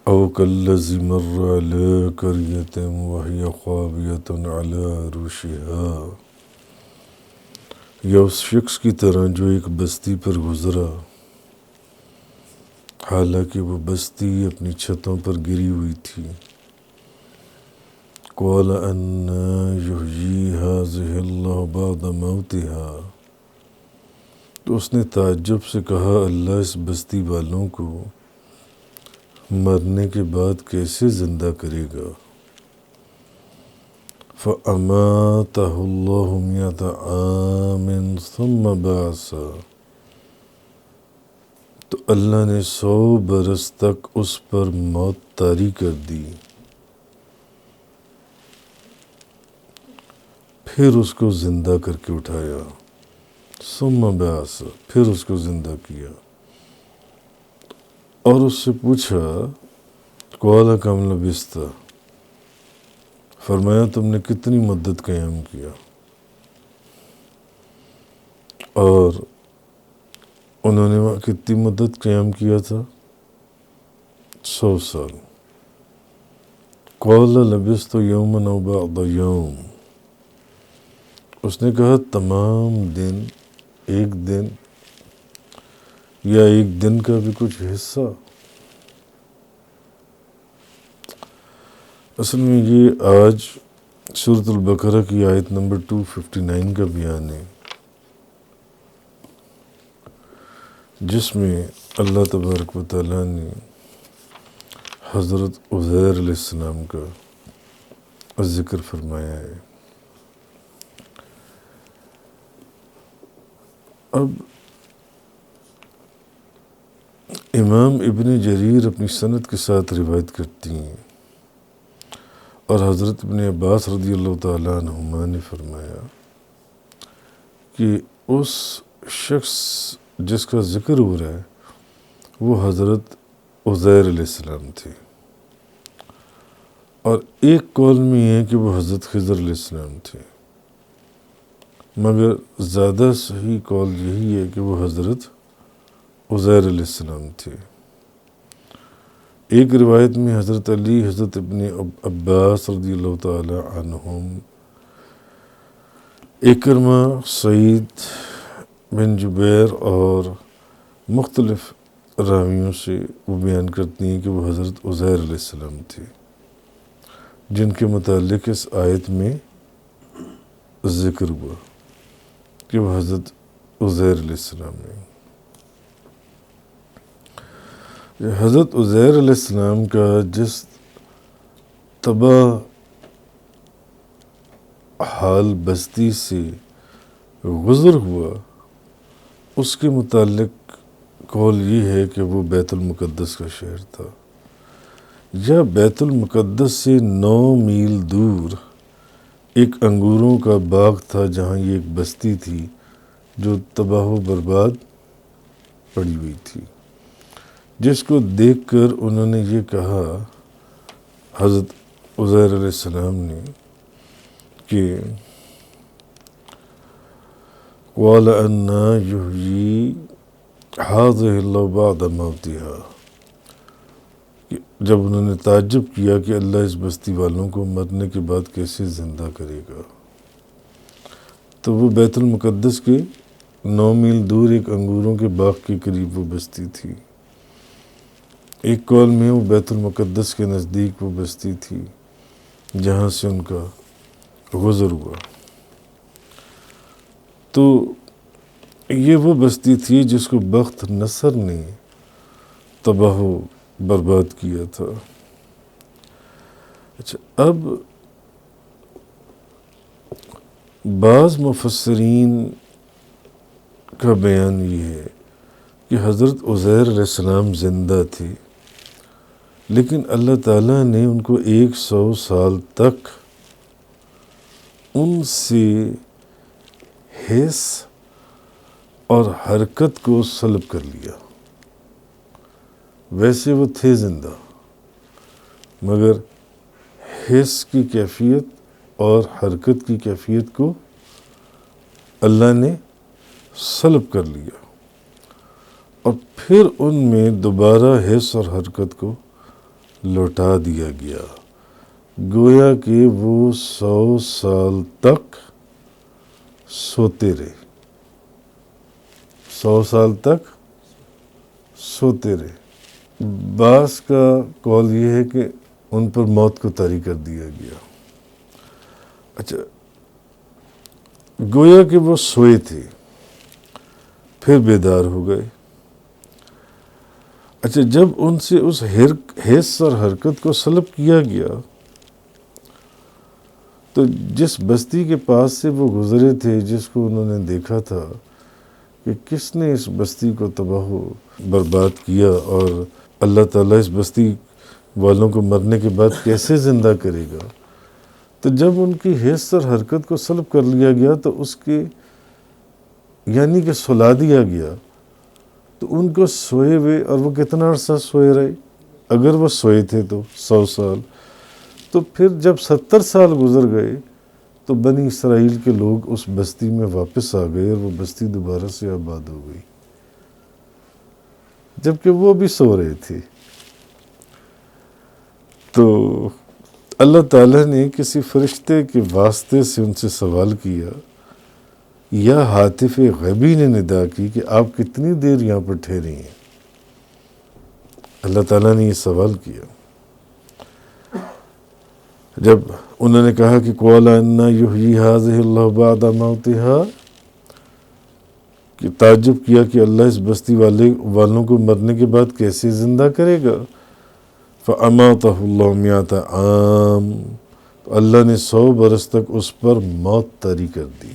او کالذی مر علی قریۃ وہی خاویۃ علی عروشہا، یا اس شخص کی طرح جو ایک بستی پر گزرا حالانکہ وہ بستی اپنی چھتوں پر گری ہوئی تھی۔ قال انا یحیی ہذہ اللہ بعد موتہا، تو اس نے تعجب سے کہا اللہ اس بستی والوں کو مرنے کے بعد کیسے زندہ کرے گا؟ فَأَمَاتَهُ اللَّهُ مِئَةَ عَامٍ ثُمَّ بَعَثَهُ، تو اللہ نے 100 برس تک اس پر موت طاری کر دی، پھر اس کو زندہ کر کے اٹھایا۔ ثُمَّ بَعَثَهُ، پھر اس کو زندہ کیا اور اس سے پوچھا قَالَ كَمْ لَبِثْتَ، فرمایا تم نے کتنی مدت قیام کیا؟ اور انہوں نے وہاں کتنی مدت قیام کیا تھا؟ 100 سال۔ قَالَ لَبِثْتُ يَوْمًا أَوْ بَعْضَ يَوْمٍ، اس نے کہا تمام دن، ایک دن یا ایک دن کا بھی کچھ حصہ۔ اصل میں یہ آج سورۃ البقرہ کی آیت نمبر 259 کا بیان ہے، جس میں اللہ تبارک و تعالیٰ نے حضرت عزیر علیہ السلام کا ذکر فرمایا ہے۔ اب امام ابن جریر اپنی سند کے ساتھ روایت کرتی ہیں، اور حضرت ابن عباس رضی اللہ تعالیٰ عنہما نے فرمایا کہ اس شخص جس کا ذکر ہو رہا ہے وہ حضرت عزیر علیہ السلام تھے، اور ایک قول میں یہ ہے کہ وہ حضرت خضر علیہ السلام تھے، مگر زیادہ صحیح قول یہی ہے کہ وہ حضرت عزیر علیہ السلام تھے۔ ایک روایت میں حضرت علی، حضرت ابن عباس رضی اللہ تعالی عنہم، اکرمہ، سعید بن جبیر اور مختلف راویوں سے وہ بیان کرتی ہیں کہ وہ حضرت عزیر علیہ السلام تھے، جن کے متعلق اس آیت میں ذکر ہوا کہ وہ حضرت عزیر علیہ السلام ہیں۔ حضرت عزیر علیہ السلام کا جس تباہ حال بستی سے گزر ہوا، اس کے متعلق قول یہ ہے کہ وہ بیت المقدس کا شہر تھا، یا بیت المقدس سے 9 میل دور ایک انگوروں کا باغ تھا، جہاں یہ ایک بستی تھی جو تباہ و برباد پڑی ہوئی تھی، جس کو دیکھ کر انہوں نے یہ کہا حضرت عزیر علیہ السلام نے کہ قَالَ أَنَّا يُحْيِي هَٰذِهِ اللَّهُ بَعْدَ مَوْتِهَا، کہ جب انہوں نے تعجب کیا کہ اللہ اس بستی والوں کو مرنے کے بعد کیسے زندہ کرے گا، تو وہ بیت المقدس کے 9 میل دور ایک انگوروں کے باغ کے قریب وہ بستی تھی۔ ایک قول میں وہ بیت المقدس کے نزدیک وہ بستی تھی جہاں سے ان کا گزر ہوا۔ تو یہ وہ بستی تھی جس کو بخت نصر نے تباہ و برباد کیا تھا۔ اچھا، اب بعض مفسرین کا بیان یہ ہے کہ حضرت عزیر علیہ السلام زندہ تھے، لیکن اللہ تعالیٰ نے ان کو 100 سال تک ان سے حس اور حرکت کو سلب کر لیا۔ ویسے وہ تھے زندہ، مگر حس کی کیفیت اور حرکت کی کیفیت کو اللہ نے سلب کر لیا، اور پھر ان میں دوبارہ حس اور حرکت کو لوٹا دیا گیا، گویا کہ وہ 100 سال تک سوتے رہے، 100 سال تک سوتے رہے۔ بعض کا قول یہ ہے کہ ان پر موت کو طاری کر دیا گیا۔ اچھا، گویا کہ وہ سوئے تھے، پھر بیدار ہو گئے۔ اچھا، جب ان سے اس حس اور حرکت کو سلب کیا گیا تو جس بستی کے پاس سے وہ گزرے تھے، جس کو انہوں نے دیکھا تھا کہ کس نے اس بستی کو تباہ و برباد کیا اور اللہ تعالیٰ اس بستی والوں کو مرنے کے بعد کیسے زندہ کرے گا، تو جب ان کی حس اور حرکت کو سلب کر لیا گیا تو اس کے یعنی کہ سلا دیا گیا، تو ان کو سوئے ہوئے، اور وہ کتنا عرصہ سوئے رہے؟ اگر وہ سوئے تھے تو 100 سال، تو پھر جب 70 سال گزر گئے تو بنی اسرائیل کے لوگ اس بستی میں واپس آ گئے اور وہ بستی دوبارہ سے آباد ہو گئی، جبکہ وہ بھی سو رہے تھے۔ تو اللہ تعالیٰ نے کسی فرشتے کے واسطے سے ان سے سوال کیا، یا ہاتف غیبی نے ندا کی کہ آپ کتنی دیر یہاں پر ٹھہرے ہیں؟ اللہ تعالیٰ نے یہ سوال کیا۔ جب انہوں نے کہا کہ قَالَ أَنَّىٰ يُحْيِي هَٰذِهِ اللَّهُ بَعْدَ مَوْتِهَا، کہ تعجب کیا کہ اللہ اس بستی والوں کو مرنے کے بعد کیسے زندہ کرے گا۔ فَأَمَاتَهُ اللَّهُ مِائَةَ عَامٍ، تو اللہ نے 100 برس تک اس پر موت طاری کر دی۔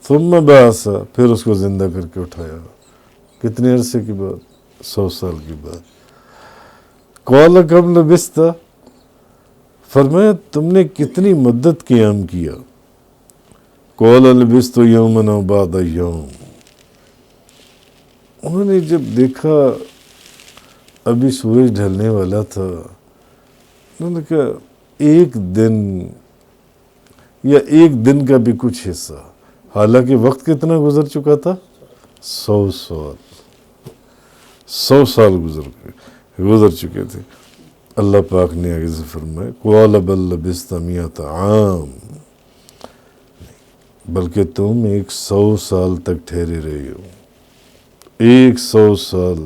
ثُمَّ بَعَثَ، پھر اس کو زندہ کر کے اٹھایا، کتنے عرصے کے بعد؟ 100 سال کے بعد۔ قَالَ كَمْ لَبِثْتَ، فرمایا تم نے کتنی مدت قیام کیا؟ قَالَ لَبِثْتُ يَوْمًا أَوْ بَعْضَ يَوْمٍ، انہوں نے جب دیکھا ابھی سورج ڈھلنے والا تھا، انہوں نے کہا ایک دن یا ایک دن کا بھی کچھ حصہ، حالانکہ وقت کتنا گزر چکا تھا؟ 100 سال، 100 سال گزر چکے تھے۔ اللہ پاک نے آگے سے فرمایا قَالَ بَل لَبِثْتَ مِائَةَ عَامٍ، بلکہ تم 100 سال تک ٹھہرے رہے ہو، 100 سال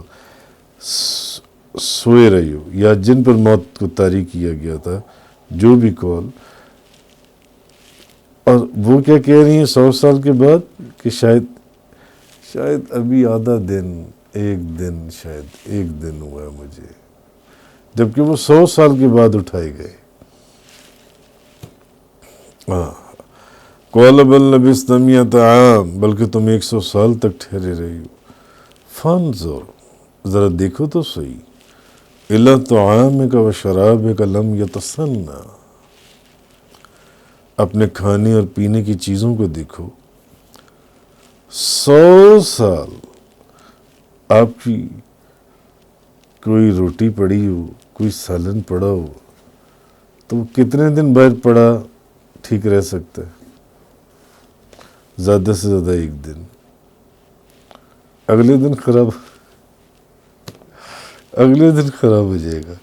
سوئے رہے ہو، یا جن پر موت کو طاری کیا گیا تھا، جو بھی قول۔ اور وہ کیا کہہ رہی ہیں 100 سال کے بعد کہ شاید ابھی آدھا دن، ایک دن، شاید ایک دن ہوا ہے مجھے، جبکہ وہ 100 سال کے بعد اٹھائے گئے۔ قَالَ بَل لَبِثْتَ مِائَةَ عَامٍ، بلکہ تم 100 سال تک ٹھہرے رہے ہو۔ فَانظُرْ، ذرا دیکھو تو صحیح، إِلَىٰ طَعَامِكَ وَشَرَابِكَ لَمْ يَتَسَنَّىٰ، اپنے کھانے اور پینے کی چیزوں کو دیکھو۔ 100 سال آپ کی کوئی روٹی پڑی ہو، کوئی سالن پڑا ہو، تو وہ کتنے دن بعد پڑا ٹھیک رہ سکتا ہے؟ زیادہ سے زیادہ ایک دن، اگلے دن خراب ہو جائے گا۔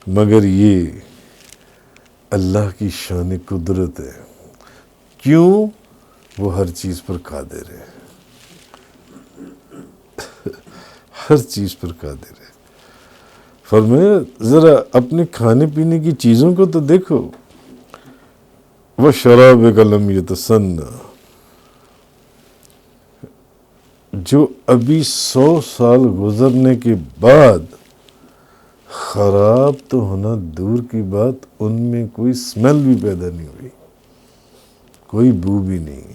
مگر یہ اللہ کی شان قدرت ہے، کیوں؟ وہ ہر چیز پر قادر ہے، ہر چیز پر قادر ہے۔ فرمایا ذرا اپنے کھانے پینے کی چیزوں کو تو دیکھو۔ وَشَرَابِكَ لَمْ يَتَسَنَّىٰ، جو ابھی 100 سال گزرنے کے بعد خراب تو ہونا دور کی بات، ان میں کوئی اسمیل بھی پیدا نہیں ہوئی، کوئی بو بھی نہیں۔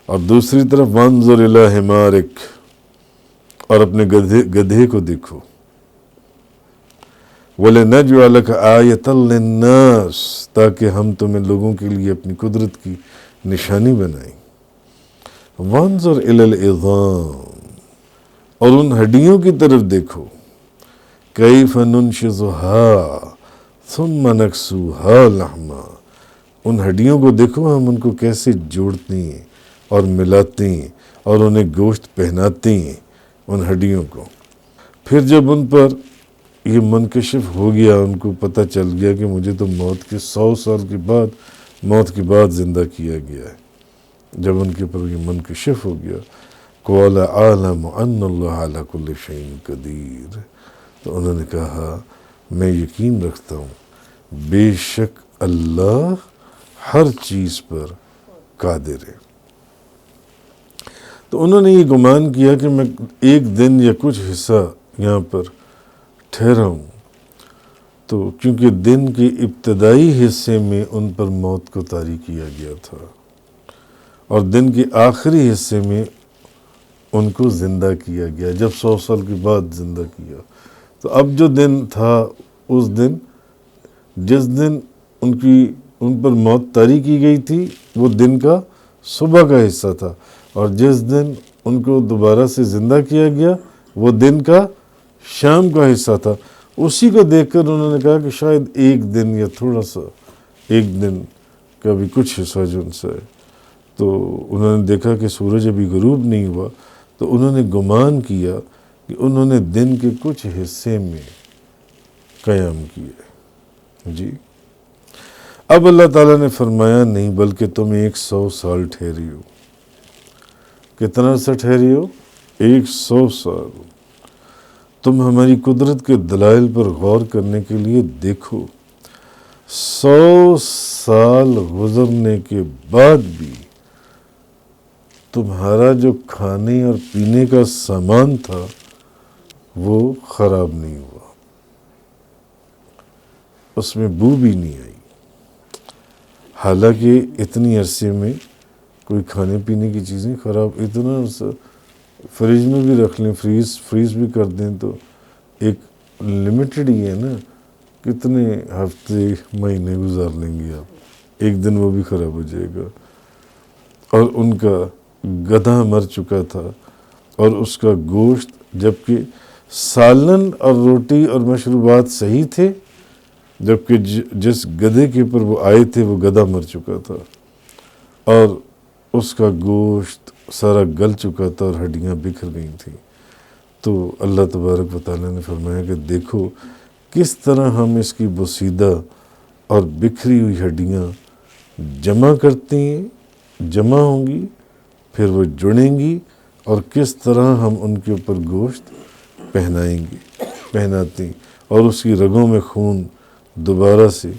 اور دوسری طرف وَانظُرْ إِلَىٰ حِمَارِكَ، اور اپنے گدھے کو دیکھو۔ وَلِنَجْعَلَكَ آیَةً لِلنَّاسِ، تاکہ ہم تمہیں لوگوں کے لیے اپنی قدرت کی نشانی بنائیں۔ وَانظُرْ إِلَى الْعِظَامِ، اور ان ہڈیوں کی طرف دیکھو۔ كَيْفَ نُنشِزُهَا ثُمَّ نَكْسُوهَا لَحْمًا، ان ہڈیوں کو دیکھو، ہم ان کو کیسے جوڑتے ہیں اور ملاتے ہیں اور انہیں گوشت پہناتے ہیں، ان ہڈیوں کو۔ پھر جب ان پر یہ منکشف ہو گیا، ان کو پتہ چل گیا کہ مجھے تو موت کے 100 سال کے بعد، موت کے بعد زندہ کیا گیا ہے، جب ان کے پر یہ منکشف ہو گیا، قَالَ أَعْلَمُ أَنَّ اللَّهَ عَلَى كُلِّ شَيْءٍ قَدِيرٌ، تو انہوں نے کہا میں یقین رکھتا ہوں بے شک اللہ ہر چیز پر قادر ہے۔ تو انہوں نے یہ گمان کیا کہ میں ایک دن یا کچھ حصہ یہاں پر ٹھہرا ہوں، تو کیونکہ دن کے ابتدائی حصے میں ان پر موت کو طاری کیا گیا تھا، اور دن کے آخری حصے میں ان کو زندہ کیا گیا، جب 100 سال کے بعد زندہ کیا۔ تو اب جو دن تھا، اس دن جس دن ان پر موت طاری کی گئی تھی، وہ دن کا صبح کا حصہ تھا، اور جس دن ان کو دوبارہ سے زندہ کیا گیا وہ دن کا شام کا حصہ تھا۔ اسی کو دیکھ کر انہوں نے کہا کہ شاید ایک دن یا تھوڑا سا ایک دن کا بھی کچھ حصہ جو ان سے ہے۔ تو انہوں نے دیکھا کہ سورج ابھی غروب نہیں ہوا، تو انہوں نے گمان کیا کہ انہوں نے دن کے کچھ حصے میں قیام کیا جی۔ اب اللہ تعالیٰ نے فرمایا نہیں، بلکہ تم 100 سال ٹھہری ہو۔ کتنا عرصہ ٹھہری ہو؟ 100 سال۔ تم ہماری قدرت کے دلائل پر غور کرنے کے لیے دیکھو، 100 سال گزرنے کے بعد بھی تمہارا جو کھانے اور پینے کا سامان تھا وہ خراب نہیں ہوا، اس میں بو بھی نہیں آئی، حالانکہ اتنی عرصے میں کوئی کھانے پینے کی چیزیں خراب، اتنا عرصہ فریج میں بھی رکھ لیں، فریز بھی کر دیں تو ایک لمیٹڈ ہی ہے نا، کتنے ہفتے مہینے گزار لیں گے آپ، ایک دن وہ بھی خراب ہو جائے گا۔ اور ان کا گدھا مر چکا تھا، اور اس کا گوشت، جبکہ سالن اور روٹی اور مشروبات صحیح تھے، جبکہ جس گدھے کے اوپر وہ آئے تھے وہ گدھا مر چکا تھا، اور اس کا گوشت سارا گل چکا تھا اور ہڈیاں بکھر گئی تھیں۔ تو اللہ تبارک و تعالیٰ نے فرمایا کہ دیکھو کس طرح ہم اس کی بوسیدہ اور بکھری ہوئی ہڈیاں جمع کرتے ہیں، جمع ہوں گی، پھر وہ جڑیں گی، اور کس طرح ہم ان کے اوپر گوشت پہناتے ہیں، اور اس کی رگوں میں خون دوبارہ سے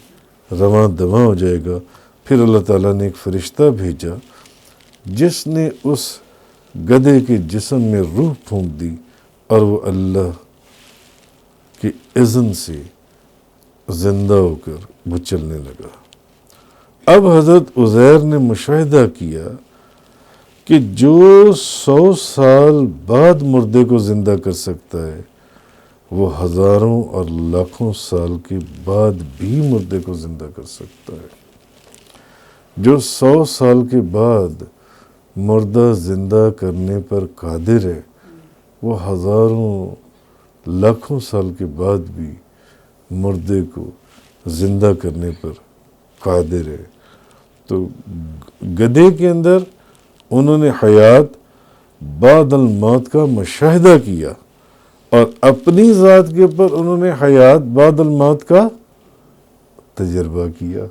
رواں دواں ہو جائے گا۔ پھر اللہ تعالیٰ نے ایک فرشتہ بھیجا جس نے اس گدھے کے جسم میں روح پھونک دی، اور وہ اللہ کے اذن سے زندہ ہو کر وہ چلنے لگا۔ اب حضرت عزیر نے مشاہدہ کیا کہ جو 100 سال بعد مردے کو زندہ کر سکتا ہے، وہ ہزاروں اور لاکھوں سال کے بعد بھی مردے کو زندہ کر سکتا ہے۔ جو 100 سال کے بعد مردہ زندہ کرنے پر قادر ہے، وہ ہزاروں لاکھوں سال کے بعد بھی مردے کو زندہ کرنے پر قادر ہے۔ تو گدھے کے اندر انہوں نے حیات بعد الموت کا مشاہدہ کیا، اور اپنی ذات کے اوپر انہوں نے حیات بعد الموت کا تجربہ کیا۔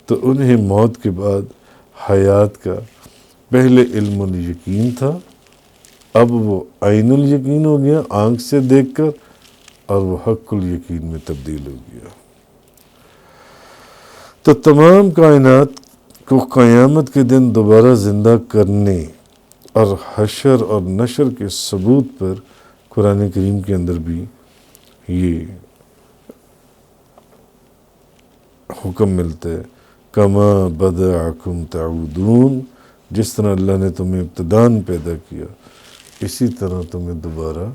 تو انہیں موت کے بعد حیات کا پہلے علم الیقین تھا، اب وہ عین الیقین ہو گیا آنکھ سے دیکھ کر، اور وہ حق الیقین میں تبدیل ہو گیا۔ تو تمام کائنات کو قیامت کے دن دوبارہ زندہ کرنے اور حشر اور نشر کے ثبوت پر قرآن کریم کے اندر بھی یہ حکم ملتا ہے، کما بدعکم تعودون، جس طرح اللہ نے تمہیں ابتداً پیدا کیا اسی طرح تمہیں دوبارہ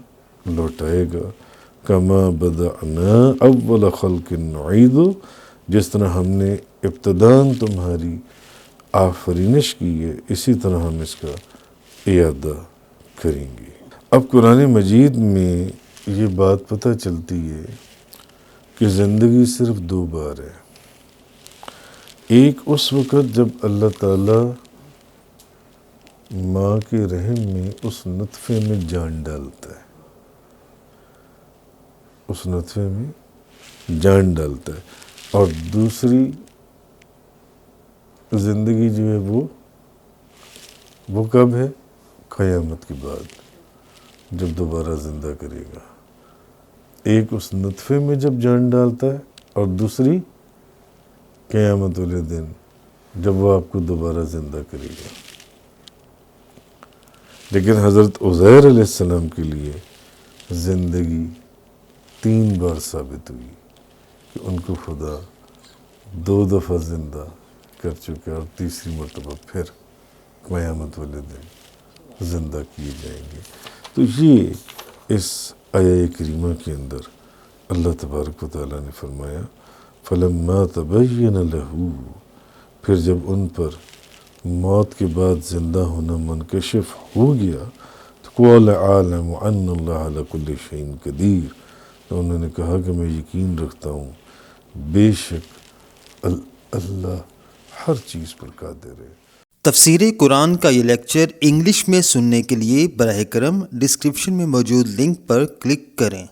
لوٹائے گا، کما بدعنا اول خلق نعید، جس طرح ہم نے ابتداً تمہاری آفرینش کی ہے اسی طرح ہم اس کا اعادہ کریں گے۔ اب قرآن مجید میں یہ بات پتہ چلتی ہے کہ زندگی صرف 2 بار ہے۔ ایک اس وقت جب اللہ تعالیٰ ماں کے رحم میں اس نطفے میں جان ڈالتا ہے، اس نطفے میں جان ڈالتا ہے، اور دوسری زندگی جو ہے وہ کب ہے؟ قیامت کے بعد، جب دوبارہ زندہ کرے گا۔ ایک اس نطفے میں جب جان ڈالتا ہے، اور دوسری قیامت والے دن جب وہ آپ کو دوبارہ زندہ کرے گا۔ لیکن حضرت عزیر علیہ السلام کے لیے زندگی 3 بار ثابت ہوئی کہ ان کو خدا 2 دفعہ زندہ کر چکا، اور تیسری مرتبہ پھر قیامت والے دن زندہ کیے جائیں گے۔ تو یہ اس آیہ کریمہ کے اندر اللہ تبارک و تعالیٰ نے فرمایا فَلَمَّا تَبَيَّنَ لَهُ، پھر جب ان پر موت کے بعد زندہ ہونا منکشف ہو گیا، تو قَالَ عَالَمُ أَنَّ اللَّهَ عَلَى كُلِّ شَيْءٍ قَدِيرٌ، تو انہوں نے کہا کہ میں یقین رکھتا ہوں بے شک اللہ ہر چیز پر قادر ہے۔ تفسیر قرآن کا یہ لیکچر انگلش میں سننے کے لیے براہ کرم ڈسکرپشن میں موجود لنک پر کلک کریں۔